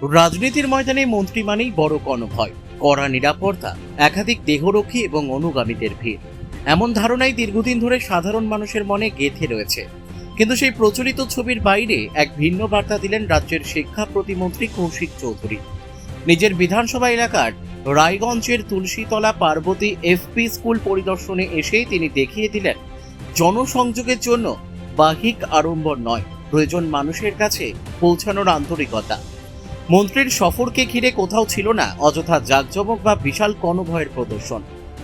রাজনীতির ময়দানে মন্ত্রী মানেই বড় কনভয়, কড়া নিরাপত্তা, একাধিক দেহরক্ষী এবং অনুগামীদের ভিড়। এমন ধারণাই দীর্ঘদিন ধরে সাধারণ মানুষের মনে গেঁথে রয়েছে। কিন্তু সেই প্রচলিত ছবির বাইরে এক ভিন্ন বার্তা দিলেন রাজ্যের শিক্ষা প্রতিমন্ত্রী কৌশিক চৌধুরী। নিজের বিধানসভা এলাকার রায়গঞ্জের তুলসীতলা পার্বতী এফপি স্কুল পরিদর্শনে এসেই তিনি দেখিয়ে দিলেন, জনসংযোগের জন্য বাহ্যিক আড়ম্বর নয়, প্রয়োজন মানুষের কাছে পৌঁছানোর আন্তরিকতা। মন্ত্রীর সফরকে ঘিরে কোথাও ছিল না অযথা জাঁকজমক বা বিশাল কনভয়ের প্রদর্শন,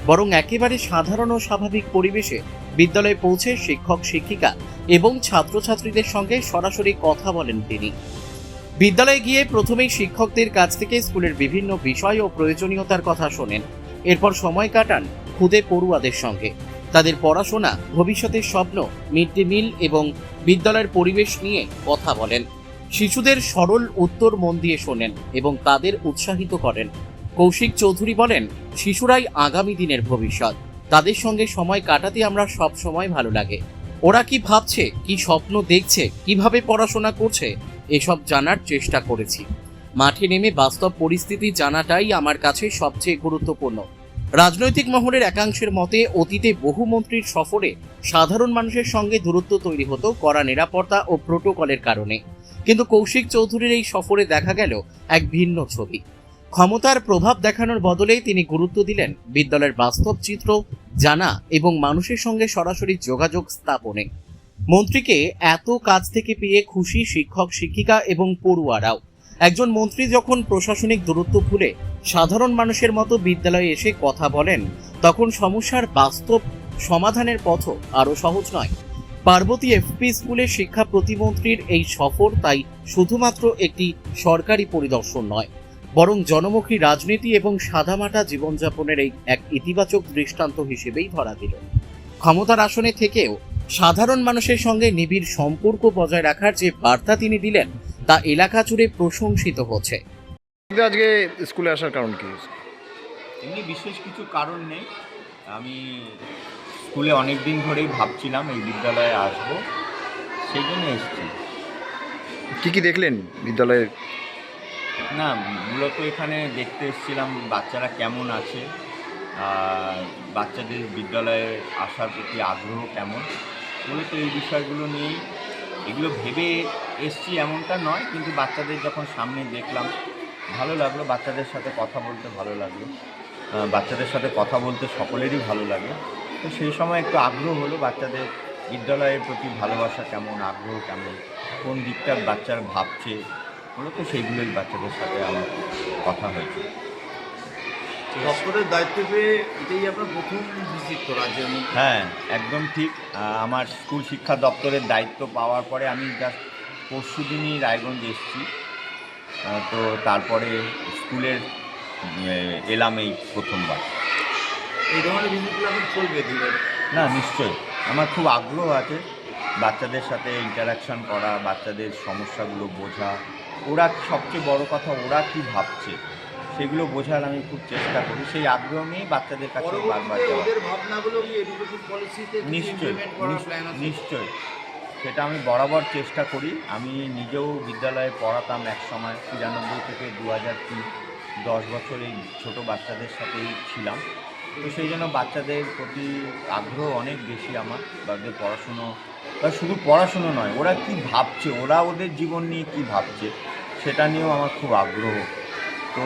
বরং একেবারে সাধারণ ও স্বাভাবিক পরিবেশে বিদ্যালয়ে পৌঁছে শিক্ষক শিক্ষিকা এবং ছাত্রছাত্রীদের সঙ্গে সরাসরি কথা বলেন তিনি। বিদ্যালয়ে গিয়ে প্রথমেই শিক্ষকদের কাছ থেকে স্কুলের বিভিন্ন বিষয় ও প্রয়োজনীয়তার কথা শোনেন। এরপর সময় কাটান খুদে পড়ুয়াদের সঙ্গে। তাদের পড়াশোনা, ভবিষ্যতের স্বপ্ন, মিড ডে মিল এবং বিদ্যালয়ের পরিবেশ নিয়ে কথা বলেন। শিশুদের সরল উত্তর মন দিয়ে শোনেন এবং তাদের উৎসাহিত করেন। কৌশিক চৌধুরী বলেন, শিশুরাই আগামী দিনের ভবিষ্যৎ। তাদের সঙ্গে সময় কাটাতে আমরা সব সময় ভালো লাগে। ওরা কি ভাবছে, কি স্বপ্ন দেখছে, কিভাবে পড়াশোনা করছে, এসব জানার চেষ্টা করেছি। মাঠে নেমে বাস্তব পরিস্থিতি জানাটাই আমার কাছে সবচেয়ে গুরুত্বপূর্ণ। রাজনৈতিক মহলের একাংশের মতে অতীতে বহু মন্ত্রীর সফরে সাধারণ মানুষের সঙ্গে দূরত্ব তৈরি হতো কড়া নিরাপত্তা ও প্রোটোকলের কারণে। কিন্তু কৌশিক চৌধুরীর এই সফরে দেখা গেল এক ভিন্ন ছবি। ক্ষমতার প্রভাব দেখানোর বদলে তিনি গুরুত্ব দিলেন বিদ্যালয়ের বাস্তব চিত্র জানা এবং মানুষের সঙ্গে সরাসরি যোগাযোগ স্থাপনে। মন্ত্রীকে এত কাছ থেকে পেয়ে খুশি শিক্ষক শিক্ষিকা এবং পড়ুয়ারাও। একজন মন্ত্রী যখন প্রশাসনিক দূরত্ব ভুলে সাধারণ মানুষের মতো বিদ্যালয়ে এসে কথা বলেন, তখন সমস্যার বাস্তব সমাধানের পথও আরও সহজ নয়। পার্বতী এফপি স্কুলের শিক্ষা প্রতিমন্ত্রীর এই সফর তাই শুধুমাত্র একটি সরকারি পরিদর্শন নয়, বরং জনমুখী রাজনীতি এবং সাদামাটা জীবনযাপনের এই এক ইতিবাচক দৃষ্টান্ত হিসেবেই ধরা দিল। ক্ষমতার আসনে থেকেও সাধারণ মানুষের সঙ্গে নিবিড় সম্পর্ক বজায় রাখার যে বার্তা তিনি দিলেন, তা এলাকা জুড়ে প্রশংসিত হচ্ছে। আজকে স্কুলে আসার কারণ কি? এমনি বিশেষ কিছু কারণ নেই। আমি স্কুলে অনেক দিন ধরেই ভাবছিলাম এই বিদ্যালয়ে আসব, সেই জন্য এসেছি। কি দেখলেন বিদ্যালয়ে? না, মূলত এখানে দেখতে এসেছিলাম বাচ্চারা কেমন আছে, বাচ্চাদের বিদ্যালয়ে আসার প্রতি আগ্রহ কেমন, মূলত এই বিষয়গুলো নিয়েই। এগুলো ভেবে এসছি এমনটা নয়, কিন্তু বাচ্চাদের যখন সামনে দেখলাম ভালো লাগলো, বাচ্চাদের সাথে কথা বলতে ভালো লাগলো, বাচ্চাদের সাথে কথা বলতে সকলেরই ভালো লাগে। তো সেই সময় একটু আগ্রহ হলো বাচ্চাদের বিদ্যালয়ের প্রতি ভালোবাসা কেমন, আগ্রহ কেমন, কোন দিকটার বাচ্চারা ভাবছে, মূলত সেইগুলোই বাচ্চাদের সাথে আমার কথা হয়েছে। দপ্তরের দায়িত্ব পেয়ে এটাই আপনার প্রথম ভিজিট তো রাজ্যের মধ্যে? হ্যাঁ, একদম ঠিক। আমার স্কুল শিক্ষা দপ্তরের দায়িত্ব পাওয়ার পরে আমি জাস্ট পরশু দিনই রায়গঞ্জ এসেছি। তো তারপরে স্কুলের এলাম এই প্রথমবার। এই ধরনের ভিজিটগুলো এখন চলবে দিলে? না, নিশ্চয়ই। আমার খুব আগ্রহ আছে বাচ্চাদের সাথে ইন্টারাকশান করা, বাচ্চাদের সমস্যাগুলো বোঝা, ওরা সবচেয়ে বড় কথা ওরা কী ভাবছে সেগুলো বোঝার আমি খুব চেষ্টা করি। সেই আগ্রহ নিয়েই বাচ্চাদের কাছে বারবার যাওয়া। নিশ্চয়ই সেটা আমি বরাবর চেষ্টা করি। আমি নিজেও বিদ্যালয়ে পড়াতাম এক সময়, 93 থেকে 2003, 10 বছর এই ছোটো বাচ্চাদের সাথেই ছিলাম। তো সেই জন্য বাচ্চাদের প্রতি আগ্রহ অনেক বেশি আমার। তাদের পড়াশুনো বা শুধু পড়াশুনো নয়, ওরা কি ভাবছে, ওরা ওদের জীবন নিয়ে কি ভাবছে সেটা নিয়েও আমার খুব আগ্রহ। তো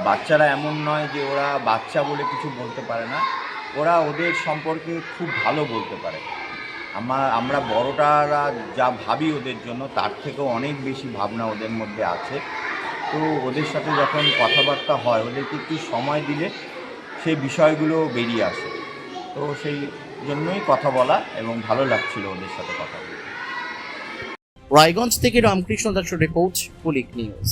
বাচ্চারা এমন নয় যে ওরা বাচ্চা বলে কিছু বলতে পারে না, ওরা ওদের সম্পর্কে খুব ভালো বলতে পারে। আমরা বড়টারা যা ভাবি ওদের জন্য, তার থেকেও অনেক বেশি ভাবনা ওদের মধ্যে আছে। তো ওদের সাথে যখন কথাবার্তা হয়, ওদেরকে একটু সময় দিলে সেই বিষয়গুলো বেরিয়ে আসে। তো সেই জন্যই কথা বলা এবং ভালো লাগছিল ওদের সাথে কথা বলতে। রায়গঞ্জ থেকে রামকৃষ্ণ দাসের রিপোর্ট, পুলিশ নিউজ।